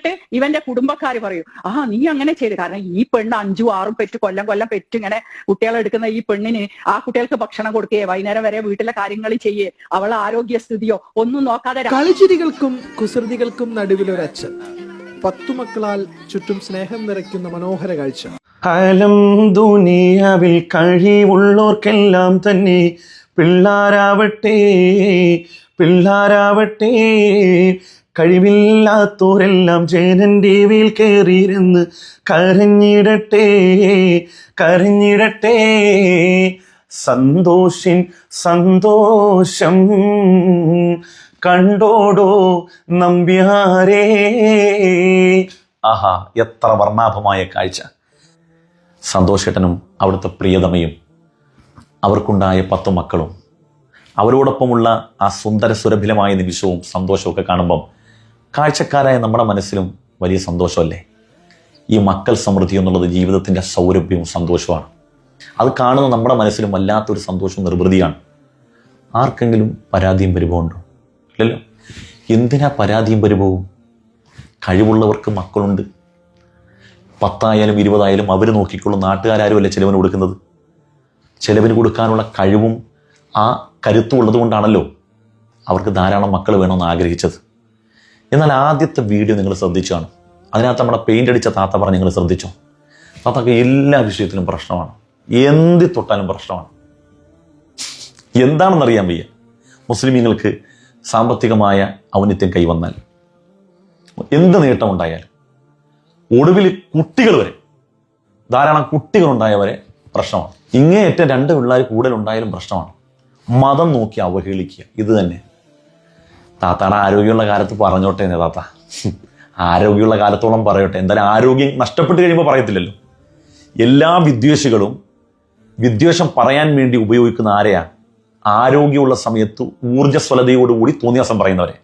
എന്നിട്ട് ഇവന്റെ കുടുംബക്കാര് പറയും, നീ അങ്ങനെ ചെയ്ത്, കാരണം ഈ പെണ്ണ് 5ഉം 6ഉം പെറ്റ് കൊല്ലം പെറ്റ് ഇങ്ങനെ കുട്ടികളെ എടുക്കുന്ന ഈ പെണ്ണിന് ആ കുട്ടികൾക്ക് ഭക്ഷണം കൊടുക്കുകയെ വൈകുന്നേരം വരെ വീട്ടിലെ കാര്യങ്ങൾ ചെയ്യേ, അവളെ ആരോഗ്യസ്ഥിതിയോ ഒന്നും നോക്കാതെ. കളിച്ചിരികൾക്കും കുസൃതികൾക്കും നടുവിലൊരച്ഛൻ, 10 മക്കളാൽ ചുറ്റും സ്നേഹം നിറയ്ക്കുന്ന മനോഹര കാഴ്ച. കാലം ദുനിയാവിൽ കഴിവുള്ളോർക്കെല്ലാം തന്നെ പിള്ളാരാവട്ടെ, കഴിവില്ലാത്തോരെല്ലാം ജനന്റെ വീൽ കയറിയിരുന്ന് കരഞ്ഞിടട്ടെ. സന്തോഷം കണ്ടോടോ നമ്പ്യാരേ. ആഹാ, എത്ര വർണ്ണാഭമായ കാഴ്ച. സന്തോഷേട്ടനും അവിടുത്തെ പ്രിയതമയും അവർക്കുണ്ടായ 10 മക്കളും അവരോടൊപ്പമുള്ള ആ സുന്ദര സുരഭിലമായ നിമിഷവും സന്തോഷമൊക്കെ കാണുമ്പം കാഴ്ചക്കാരായ നമ്മുടെ മനസ്സിലും വലിയ സന്തോഷമല്ലേ? ഈ മക്കൾ സമൃദ്ധി എന്നുള്ളത് ജീവിതത്തിൻ്റെ സൗരഭ്യവും സന്തോഷമാണ്. അത് കാണുന്ന നമ്മുടെ മനസ്സിലും വല്ലാത്തൊരു സന്തോഷവും നിർവൃതിയാണ്. ആർക്കെങ്കിലും പരാതിയും പരിഭവമുണ്ടോ? ഇല്ലല്ലോ. എന്തിനാ പരാതിയും പരിഭവവും? കഴിവുള്ളവർക്ക് മക്കളുണ്ട്. 10 ആയാലും 20 ആയാലും അവർ നോക്കിക്കൊള്ളും. നാട്ടുകാരും ചിലവിന് കൊടുക്കുന്നത്. ചിലവിന് കൊടുക്കാനുള്ള കഴിവും ആ കരുത്തും ഉള്ളത് കൊണ്ടാണല്ലോ അവർക്ക് ധാരാളം മക്കൾ വേണമെന്ന് ആഗ്രഹിച്ചത്. എന്നാൽ ആദ്യത്തെ വീഡിയോ നിങ്ങൾ ശ്രദ്ധിച്ചു കാണും. അതിനകത്ത് നമ്മുടെ പെയിൻ്റ് അടിച്ച താത്ത പറഞ്ഞ് നിങ്ങൾ ശ്രദ്ധിച്ചോ? താത്തക്ക് എല്ലാ വിഷയത്തിലും പ്രശ്നമാണ്, എന്ത് തൊട്ടാലും പ്രശ്നമാണ്. എന്താണെന്നറിയാൻ വയ്യ. മുസ്ലിമീങ്ങൾക്ക് സാമ്പത്തികമായ ഔന്നത്യം കൈവന്നാൽ, എന്ത് നേട്ടമുണ്ടായാലും, ഒടുവിൽ കുട്ടികൾ വരെ, ധാരാളം കുട്ടികളുണ്ടായവരെ പ്രശ്നമാണ്. ഇങ്ങേയറ്റം 2 പിള്ളേർ കൂടുതലുണ്ടായാലും പ്രശ്നമാണ്. മതം നോക്കി അവഹേളിക്കുക, ഇത് തന്നെ. താത്താടെ ആരോഗ്യമുള്ള കാലത്ത് പറഞ്ഞോട്ടെ എന്നെ താത്ത, ആരോഗ്യമുള്ള കാലത്തോളം പറയട്ടെ. എന്തായാലും ആരോഗ്യം നഷ്ടപ്പെട്ട് കഴിയുമ്പോൾ പറയത്തില്ലല്ലോ. എല്ലാ വിദ്വേഷികളും വിദ്വേഷം പറയാൻ വേണ്ടി ഉപയോഗിക്കുന്ന ആരെയാ? ആരോഗ്യമുള്ള സമയത്ത് ഊർജ്ജസ്വലതയോടുകൂടി തോന്നിയാസം പറയുന്നവരെ.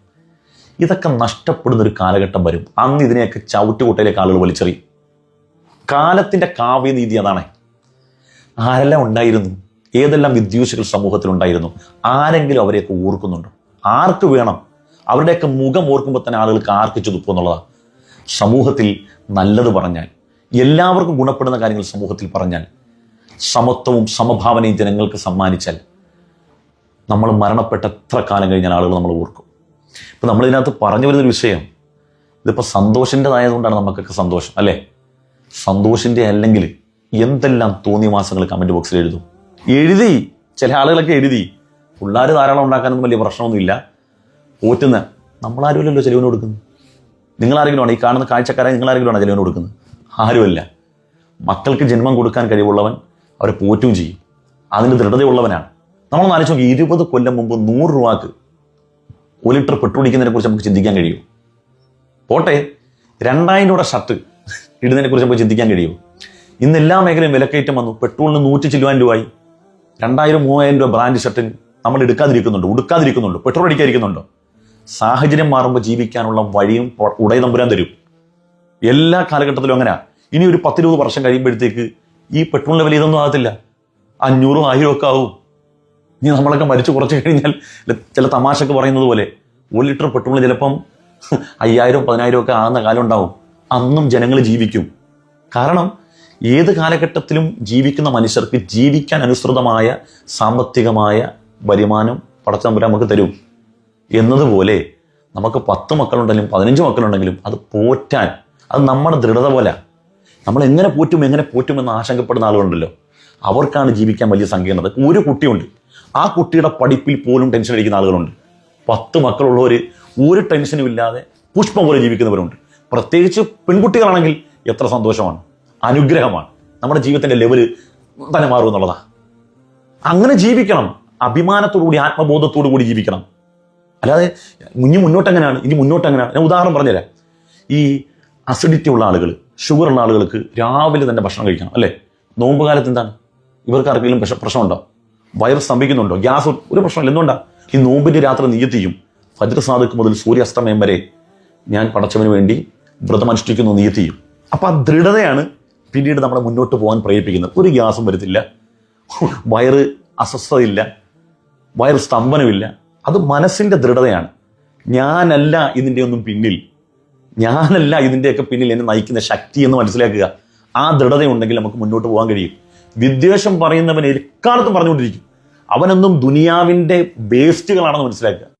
ഇതൊക്കെ നഷ്ടപ്പെടുന്നൊരു കാലഘട്ടം വരും. അന്ന് ഇതിനെയൊക്കെ ചവിട്ടുകുട്ടയിലേക്ക് ആളുകൾ വലിച്ചെറിയും. കാലത്തിൻ്റെ കാവ്യനീതി അതാണ്. ആരെല്ലാം ഉണ്ടായിരുന്നു? ഏതെല്ലാം വിദ്വേഷികൾ സമൂഹത്തിലുണ്ടായിരുന്നു? ആരെങ്കിലും അവരെയൊക്കെ ഓർക്കുന്നുണ്ടോ? ആർക്ക് വേണം? അവരുടെയൊക്കെ മുഖം ഓർക്കുമ്പോൾ തന്നെ ആളുകൾക്ക് ആർക്കിച്ചു തുപ്പും എന്നുള്ളതാണ്. സമൂഹത്തിൽ നല്ലത് പറഞ്ഞാൽ, എല്ലാവർക്കും ഗുണപ്പെടുന്ന കാര്യങ്ങൾ സമൂഹത്തിൽ പറഞ്ഞാൽ, സമത്വവും സമഭാവനയും ജനങ്ങൾക്ക് സമ്മാനിച്ചാൽ, നമ്മൾ മരണപ്പെട്ട എത്ര കാലം കഴിഞ്ഞാൽ ആളുകൾ നമ്മൾ ഓർക്കും. ഇപ്പം നമ്മളിതിനകത്ത് പറഞ്ഞു വരുന്നൊരു വിഷയം, ഇതിപ്പോൾ സന്തോഷിൻ്റെതായതുകൊണ്ടാണ് നമുക്കൊക്കെ സന്തോഷം, അല്ലേ? സന്തോഷിൻ്റെ അല്ലെങ്കിൽ എന്തെല്ലാം തോന്നിയ മാസങ്ങൾ കമൻറ്റ് ബോക്സിൽ എഴുതി. ചില ആളുകളൊക്കെ എഴുതി, പിള്ളേർ ധാരാളം ഉണ്ടാക്കാനൊന്നും വലിയ പ്രശ്നമൊന്നുമില്ല, പോറ്റുന്ന നമ്മളാരുമല്ലല്ലോ ചെലവിന് കൊടുക്കുന്നത്. നിങ്ങളാരെങ്കിലും ആണ് ഈ കാണുന്ന കാഴ്ചക്കാരായി നിങ്ങളാരെങ്കിലും ആണ് ചെലവിന് കൊടുക്കുന്നത്? ആരുമല്ല. മക്കൾക്ക് ജന്മം കൊടുക്കാൻ കഴിവുള്ളവൻ അവരെ പോറ്റുകയും ചെയ്യും. അതിന് ദൃഢതയുള്ളവനാണ്. നമ്മളൊന്ന് ആലോചിച്ച് നോക്കി, 20 കൊല്ലം മുമ്പ് 100 രൂപക്ക് 1 ലിറ്റർ പെട്രോൾ അടിക്കുന്നതിനെ കുറിച്ച് നമുക്ക് ചിന്തിക്കാൻ കഴിയുമോ? പോട്ടെ, 2000 രൂപയുടെ ഷർട്ട് ഇടുന്നതിനെ കുറിച്ച് നമുക്ക് ചിന്തിക്കാൻ കഴിയുമോ? ഇന്ന് എല്ലാ മേഖലയും വിലക്കയറ്റം വന്നു. പെട്രോളിന് 100 ചില്ലുവാൻ രൂപയായി. 2000-3000 രൂപ ബ്രാൻഡ് ഷർട്ടിന് നമ്മൾ ഉടുക്കാതിരിക്കുന്നുണ്ടോ? പെട്രോൾ അടിക്കാതിരിക്കുന്നുണ്ടോ? സാഹചര്യം മാറുമ്പോൾ ജീവിക്കാനുള്ള വഴിയും ഉടയ തമ്പുരാൻ തരും. എല്ലാ കാലഘട്ടത്തിലും അങ്ങനെ. ഇനി ഒരു 10-20 വർഷം കഴിയുമ്പോഴത്തേക്ക് ഈ പെട്രോളിന്റെ വില ഇതൊന്നും ആകത്തില്ല, 500-1000 ഒക്കെ ആവും. ഇനി നമ്മളൊക്കെ മരിച്ചു കുറച്ച് കഴിഞ്ഞാൽ ചില തമാശക്ക് പറയുന്നത് പോലെ 1 ലിറ്റർ പെട്രോളിന് ചിലപ്പം 5000-10000 ഒക്കെ ആകുന്ന കാലം ഉണ്ടാവും. അന്നും ജനങ്ങൾ ജീവിക്കും. കാരണം ഏത് കാലഘട്ടത്തിലും ജീവിക്കുന്ന മനുഷ്യർക്ക് ജീവിക്കാൻ അനുസൃതമായ സാമ്പത്തികമായ വരുമാനം പടച്ചതമ്പുരാൻ നമുക്ക് തരും. എന്നതുപോലെ നമുക്ക് 10 മക്കളുണ്ടെങ്കിലും 15 മക്കളുണ്ടെങ്കിലും അത് പോറ്റാൻ, അത് നമ്മുടെ ദൃഢത പോലെ. നമ്മൾ എങ്ങനെ പോറ്റുമെന്ന് ആശങ്കപ്പെടുന്ന ആളുകളുണ്ടല്ലോ, അവർക്കാണ് ജീവിക്കാൻ വലിയ സങ്കീർണത. ഒരു കുട്ടിയുണ്ട്, ആ കുട്ടിയുടെ പഠിപ്പിൽ പോലും ടെൻഷൻ അടിക്കുന്ന ആളുകളുണ്ട്. 10 മക്കളുള്ളവർ ഒരു ടെൻഷനും ഇല്ലാതെ പുഷ്പം പോലെ ജീവിക്കുന്നവരുണ്ട്. പ്രത്യേകിച്ച് പെൺകുട്ടികളാണെങ്കിൽ എത്ര സന്തോഷമാണ്, അനുഗ്രഹമാണ്. നമ്മുടെ ജീവിതത്തിന്റെ ലെവല് തന്നെ മാറും എന്നുള്ളതാണ്. അങ്ങനെ ജീവിക്കണം, അഭിമാനത്തോടുകൂടി ആത്മബോധത്തോടു കൂടി ജീവിക്കണം. അല്ലാതെ ഇനി മുന്നോട്ട് എങ്ങനെയാണ്. ഞാൻ ഉദാഹരണം പറഞ്ഞുതരാം. ഈ അസിഡിറ്റി ഉള്ള ആളുകൾ, ഷുഗർ ഉള്ള ആളുകൾക്ക് രാവിലെ തന്നെ ഭക്ഷണം കഴിക്കണം, അല്ലേ? നോമ്പ് കാലത്ത് എന്താണ് ഇവർക്ക് ആർക്കെങ്കിലും പ്രശ്നമുണ്ടോ? വയറ് സ്തംഭിക്കുന്നുണ്ടോ? ഗ്യാസ് ഒരു പ്രശ്നമില്ല. എന്തുകൊണ്ടാണ്? ഈ നോമ്പിന്റെ രാത്രി നിയ്യത്ത് ചെയ്യും. ഫജ്ർ സാദിഖ് മുതൽ സൂര്യാസ്തമയം വരെ ഞാൻ പടച്ചവന് വേണ്ടി വ്രതമനുഷ്ഠിക്കുന്നു, നിയ്യത്ത് ചെയ്യും. അപ്പം ആ ദൃഢതയാണ് പിന്നീട് നമ്മളെ മുന്നോട്ട് പോകാൻ പ്രേരിപ്പിക്കുന്നത്. ഒരു ഗ്യാസും വരത്തില്ല, വയറ് അസ്വസ്ഥതയില്ല, വയറ് സ്തംഭനമില്ല. അത് മനസ്സിന്റെ ദൃഢതയാണ്. ഞാനല്ല ഇതിൻ്റെ ഒന്നും പിന്നിൽ, ഞാനല്ല ഇതിൻ്റെയൊക്കെ പിന്നിൽ എന്നെ നയിക്കുന്ന ശക്തി എന്ന് മനസ്സിലാക്കുക. ആ ദൃഢതയുണ്ടെങ്കിൽ നമുക്ക് മുന്നോട്ട് പോകാൻ കഴിയും. വിദ്വേഷം പറയുന്നവൻ എക്കാലത്തും പറഞ്ഞുകൊണ്ടിരിക്കും. അവനൊന്നും ദുനിയാവിൻ്റെ വേസ്റ്റുകളാണെന്ന് മനസ്സിലാക്കുക.